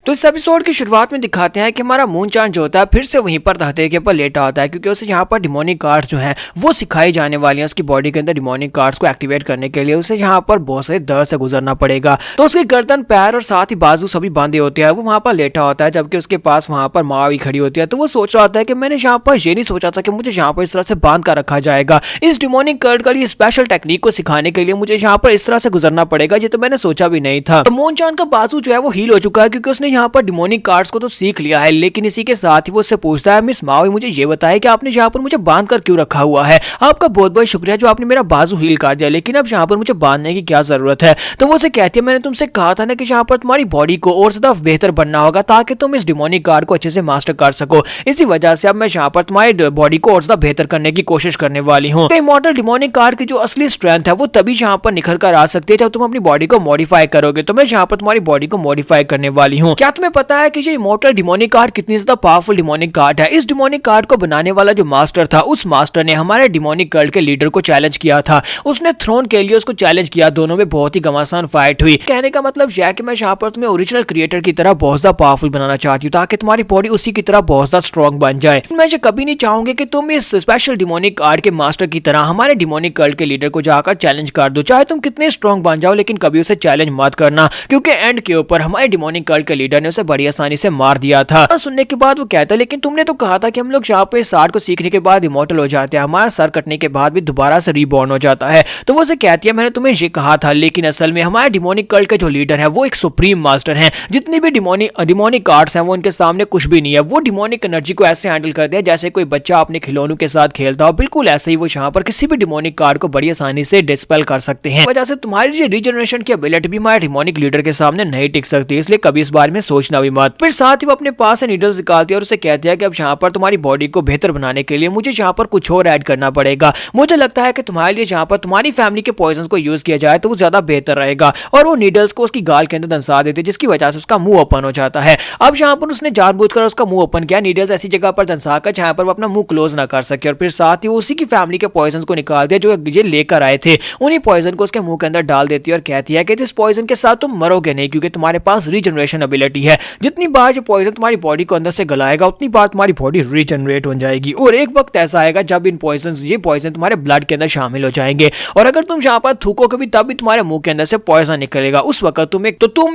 तो इस एपिसोड की शुरुआत में दिखाते हैं कि हमारा मून-चान जो होता है फिर से वहीं पर तख्ते के ऊपर लेटा होता है, क्योंकि उसे यहाँ पर डिमोनिक कार्ड्स जो हैं वो सिखाई जाने वाली हैं। उसकी बॉडी के अंदर डिमोनिक कार्ड्स को एक्टिवेट करने के लिए उसे यहाँ पर बहुत सारे दर्द से गुजरना पड़ेगा। तो उसकी गर्दन, पैर और साथ ही बाजू सभी बांधे होते हैं। वो वहाँ पर लेटा होता है, जबकि उसके पास वहाँ पर माँ भी खड़ी होती है। तो वो सोच रहा होता है कि मैंने यहाँ पर ये नहीं सोचा था कि मुझे यहाँ पर इस तरह से बांध कर रखा जाएगा। इस डिमोनिक कार्ड का स्पेशल टेक्निक को सिखाने के लिए मुझे यहाँ पर इस तरह से गुजरना पड़ेगा, ये तो मैंने सोचा भी नहीं था। तो मून-चान का बाजू जो है वो हील हो चुका है, क्योंकि उसने यहाँ पर डिमोनिक कार्ड्स को तो सीख लिया है। लेकिन इसी के साथ ही वो उससे पूछता है, मिस माओ मुझे ये बताएं कि आपने यहाँ पर मुझे बांध कर क्यों रखा हुआ है। आपका बहुत बहुत शुक्रिया जो आपने मेरा बाजू हील कर दिया, लेकिन अब यहाँ पर मुझे बांधने की क्या जरूरत है। तो वो उसे कहती है, मैंने तुमसे कहा था ना कि यहाँ पर तुम्हारी बॉडी को और ज्यादा बेहतर बनना होगा ताकि तुम इस डिमोनिक कार्ड को अच्छे से मास्टर कर सको। इसी वजह से अब मैं यहाँ पर तुम्हारी बॉडी को और ज्यादा बेहतर करने की कोशिश करने वाली हूँ। तो इमॉर्टल डिमोनिक कार्ड की जो असली स्ट्रेंथ है वो तभी यहाँ पर निखर कर आ सकती है जब तुम अपनी बॉडी को मॉडिफाई करोगे। तो मैं यहाँ पर तुम्हारी बॉडी को मॉडिफाई करने वाली हूँ। क्या तुम्हें पता है कि ये इमॉर्टल डिमोनिक कार्ड कितनी ज्यादा पावरफुल डिमोनिक कार्ड है। इस डिमोनिक कार्ड को बनाने वाला जो मास्टर था, उस मास्टर ने हमारे डिमोनिक कल्ट के लीडर को चैलेंज किया था। उसने थ्रोन के लिए उसको चैलेंज किया, दोनों में बहुत ही घमासान फाइट हुई। कहने का मतलब यह है कि मैं यहाँ पर तुम्हें ओरिजिनल क्रिएटर की तरह बहुत ज्यादा पावरफुल बनाना चाहती हूँ ताकि तुम्हारी बॉडी उसी की तरह बहुत ज्यादा स्ट्रॉन्ग बन जाए। मैं ये कभी नहीं चाहूंगी कि तुम इस स्पेशल डिमोनिक कार्ड के मास्टर की तरह हमारे डिमोनिक कल्ट के लीडर को जाकर चैलेंज कर दो। चाहे तुम कितने स्ट्रॉन्ग बन जाओ, लेकिन कभी उसे चैलेंज मत करना, क्योंकि एंड के ऊपर हमारे डिमोनिक कल्ट के लीडर ने उसे बड़ी आसानी से मार दिया था। और सुनने के बाद वो कहता है, लेकिन तुमने तो कहा था कि हम लोग यहाँ पे इस आर्ट को सीखने के बाद इमॉर्टल हो जाते हैं, हमारा सर कटने के बाद भी दोबारा से रीबॉर्न हो जाता है। तो वो उसे कहती है, मैंने तुम्हें ये कहा था, लेकिन असल में हमारे डिमोनिक कल्ट के जो लीडर है वो एक सुप्रीम मास्टर है। जितनी भी डिमोनिक आर्ट्स हैं वो उनके सामने कुछ भी नहीं है। वो डिमोनिक एनर्जी को ऐसे हैंडल करते हैं जैसे कोई बच्चा अपने खिलौनों के साथ खेलता हो। बिल्कुल ऐसे ही वो यहाँ पर किसी भी डिमोनिक कार्ड को बड़ी आसानी से डिस्पेल कर सकते हैं। वजह से तुम्हारी रीजनरेशन की एबिलिटी भी हमारे डिमोनिक लीडर के सामने नहीं टिक सकती, इसलिए कभी इस बारे में सोचना भी मत। फिर साथ ही वो अपने पास से नीडल्स निकालती है और उसे कहती है कि अब यहाँ पर तुम्हारी बॉडी को बेहतर बनाने के लिए मुझे यहाँ पर कुछ और ऐड करना पड़ेगा। मुझे लगता है कि तुम्हारे लिए यहाँ पर तुम्हारी फैमिली के पॉइजन को यूज किया जाए तो वो ज्यादा बेहतर रहेगा। और वो नीडल्स को उसकी गाल के अंदर दंसा देते, जिसकी वजह से उसका मुंह ओपन हो जाता है। अब यहाँ पर उसने जानबूझकर उसका मुंह ओपन किया, नीडल्स ऐसी जगह पर दंसाकर जहाँ पर वो अपना मुंह क्लोज ना कर सके। और फिर साथ ही वो उसी की फैमिली के पॉइजन को निकाल दिया जो ये लेकर आए थे। उन्हीं पॉइजन को उसके मुंह के अंदर डाल देती है और कहती है कि इस पॉइजन के साथ तुम मरोगे नहीं, क्योंकि तुम्हारे पास रीजनरेशन एबिलिटी है। जितनी बार ये पॉइजन तुम्हारी बॉडी को अंदर से गलाएगा उतनी बार तुम्हारी बॉडी रीजनरेट हो जाएगी। और एक वक्त ऐसा आएगा जब ये पॉइजन तुम्हारे ब्लड के अंदर शामिल हो जाएंगे, और अगर तुम यहाँ पर थूकोगे भी तब भी तुम्हारे मुंह के अंदर से पॉइजन निकलेगा। उस वक्त तुम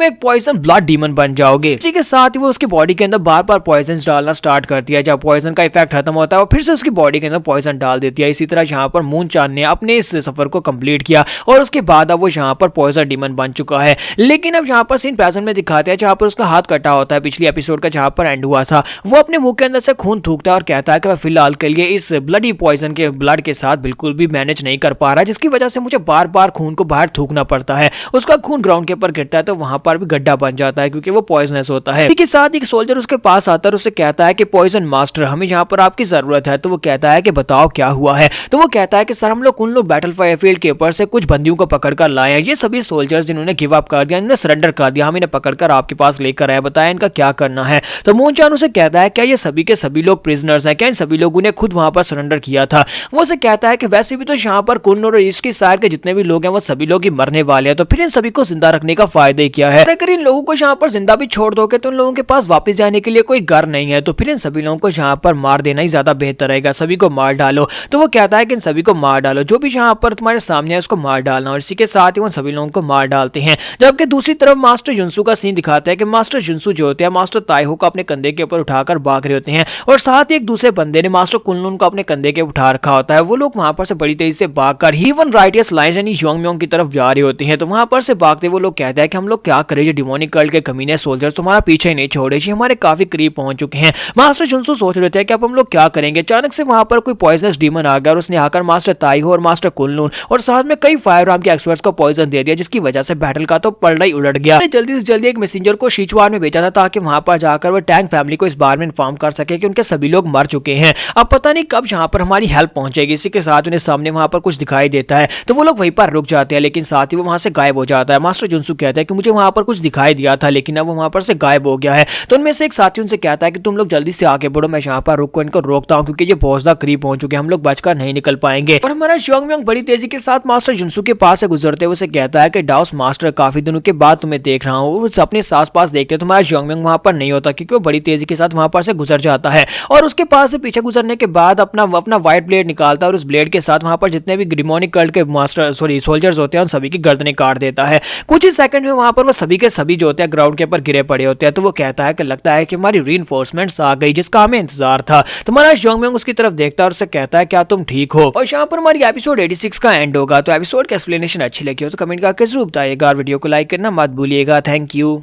एक पॉइजन ब्लड डीमन बन जाओगे। इसी के साथ ही वो उसकी बॉडी के अंदर बार बार पॉइजन डालना स्टार्ट करती है। जब पॉइजन का इफेक्ट खत्म होता है वो फिर से उसकी बॉडी के अंदर पॉइजन डाल देती है। इसी तरह यहाँ पर मून-चान ने अपने इस सफर को कंप्लीट किया और उसके बाद अब वो यहाँ पर पॉइजन डीमन बन चुका है। लेकिन अब यहाँ पर सीन प्रेजेंट में दिखाते हैं जहाँ पर उसका हाथ कटा होता है। पिछली एपिसोड का जहाँ पर एंड हुआ था, वो अपने मुंह के अंदर से खून थूकता है और कहता है कि मैं फिलहाल के लिए इस ब्लडी पॉइजन के ब्लड के साथ बिल्कुल भी मैनेज नहीं कर पा रहा, जिसकी वजह से मुझे बार बार खून को बाहर थूकना पड़ता है। उसका खून ग्राउंड के ऊपर गिरता है तो वहां पर भी गड्ढा बन जाता है, क्योंकि वो पॉइजनस होता है। इसके साथ एक सोल्जर उसके पास आता है और उससे कहता है कि पॉइजन मास्टर, हमें यहाँ पर आपकी जरूरत है। तो वो कहता है कि बताओ क्या हुआ है। तो वो कहता है कि सर, हम लोग उन लोग बैटल फील्ड के ऊपर से कुछ बंदियों को पकड़कर लाए हैं। ये सभी सोल्जर्स जिन्होंने गिव अप कर दिया, इन्होंने सरेंडर कर दिया, हम इन्हें पकड़कर आपके पास लेकर आए, बताया इनका क्या करना है। तो मून-चान उसे कहता है क्या ये सभी के सभी लोग प्रिजनर्स हैं, क्या इन सभी लोगों ने खुद वहां पर सरेंडर किया था। वो उसे कहता है कि वैसे भी तो यहाँ पर कुन और ईस्ट की साइड के जितने भी लोग हैं वो सभी लोग ही मरने वाले हैं, तो फिर इन सभी को जिंदा रखने का फायदा ही क्या है। अगर इन लोगों को यहाँ पर जिंदा भी छोड़ दोगे तो इन लोगों के पास वापस जाने के लिए कोई घर नहीं है, तो फिर इन सभी लोगों को यहाँ पर मार देना ही ज्यादा बेहतर रहेगा, सभी को मार डालो। तो वो कहता है कि इन सभी को मार डालो, जो भी यहाँ पर तुम्हारे सामने है उसको मार डालना। और इसी के साथ ही वो सभी लोगों को मार डालते हैं। जबकि दूसरी तरफ मास्टर जुन्सु का सीन दिखाता है कि मास्टर जुन्सु जो होते हैं मास्टर ताइहो को अपने कंधे के ऊपर उठाकर भाग रहे होते हैं, और साथ ही एक दूसरे बंदे ने मास्टर कुनलुन को अपने कंधे के उठा रखा होता है। वो लोग वहां पर से बड़ी तेजी से भागकर हीवन राइटियस लाइंस यानी योंगम्योंग की तरफ जा रहे होते हैं। तो वहां पर से भागते वो लोग कहते हैं कि हम लोग क्या करें, जो डिमोनिक कल्ट के कमीने सोल्जर्स तुम्हारा पीछे ही नहीं छोड़े, जी हमारे काफी करीब पहुंच चुके हैं। मास्टर जुन्सु सोच रहे थे कि अब हम लोग क्या करेंगे। अचानक से वहां पर कोई पॉइजनस डीमन आ गया और उसने आकर मास्टर ताइहो और मास्टर कुनलुन और साथ में कई फायर आर्म के एक्सपर्ट्स को पॉइजन दे दिया, जिसकी वजह से बैटल का तो पलड़ा ही उलट गया। जल्दी से जल्दी एक मैसेंजर को शिचुआन में भेजा था ताकि वहां पर जाकर वो टैंक फैमिली को इस बारे में इन्फॉर्म कर सके कि उनके सभी लोग मर चुके हैं। अब पता नहीं कब यहाँ पर हमारी हेल्प पहुंचेगी। इसी के साथ उन्हें सामने वहां पर कुछ दिखाई देता है तो वो लोग वहीं पर रुक जाते हैं, लेकिन साथ ही वो वहां से गायब हो जाता है। मास्टर जुन्सु कहता है कि मुझे वहां पर कुछ दिखाई दिया था लेकिन अब वो वहां पर से गायब हो गया है। तो उनमें से एक साथी उनसे कहता है कि तुम लोग जल्दी से आगे बढ़ो, मैं यहाँ पर रुको, इनको रोकता हूँ क्योंकि ये बहुत ज्यादा करीब पहुंच चुके हैं, हम लोग बचकर नहीं निकल पाएंगे। और हमारा योंगम्योंग बड़ी तेजी के साथ मास्टर जुन्सु के पास से गुजरते हुए उसे कहता है कि डाउस मास्टर, काफी दिनों के बाद तुम्हें देख रहा हूँ, अपने आस पास देखते हैं तो हमारा जोंगमिंग वहां पर नहीं होता, क्योंकि वो बड़ी तेजी के साथ वहां पर से गुजर जाता है और उसके पास से पीछे गुजरने के बाद अपना व्हाइट ब्लेड निकालता है और उस ब्लेड के साथ वहां पर जितने भी डिमोनिक कल्ट के मास्टर सोल्जर्स होते हैं उन सभी की गर्दनें काट देता है। कुछ ही सेकंड में वहां पर वो सभी के सभी जो होते हैं ग्राउंड के ऊपर गिरे पड़े होते हैं। तो वो कहता है कि लगता है कि हमारी रीइंफोर्समेंट्स आ गई जिसका हमें इंतजार था। तो हमारा जोंगमिंग उसकी तरफ देखता है और उससे कहता है क्या तुम ठीक हो। और यहाँ पर हमारी एपिसोड 86 का एंड होगा। तो एपिसोड की एक्सप्लेनेशन अच्छी लगी हो तो कमेंट करके जरूर बताइएगा और वीडियो को लाइक करना मत भूलिएगा। Thank you.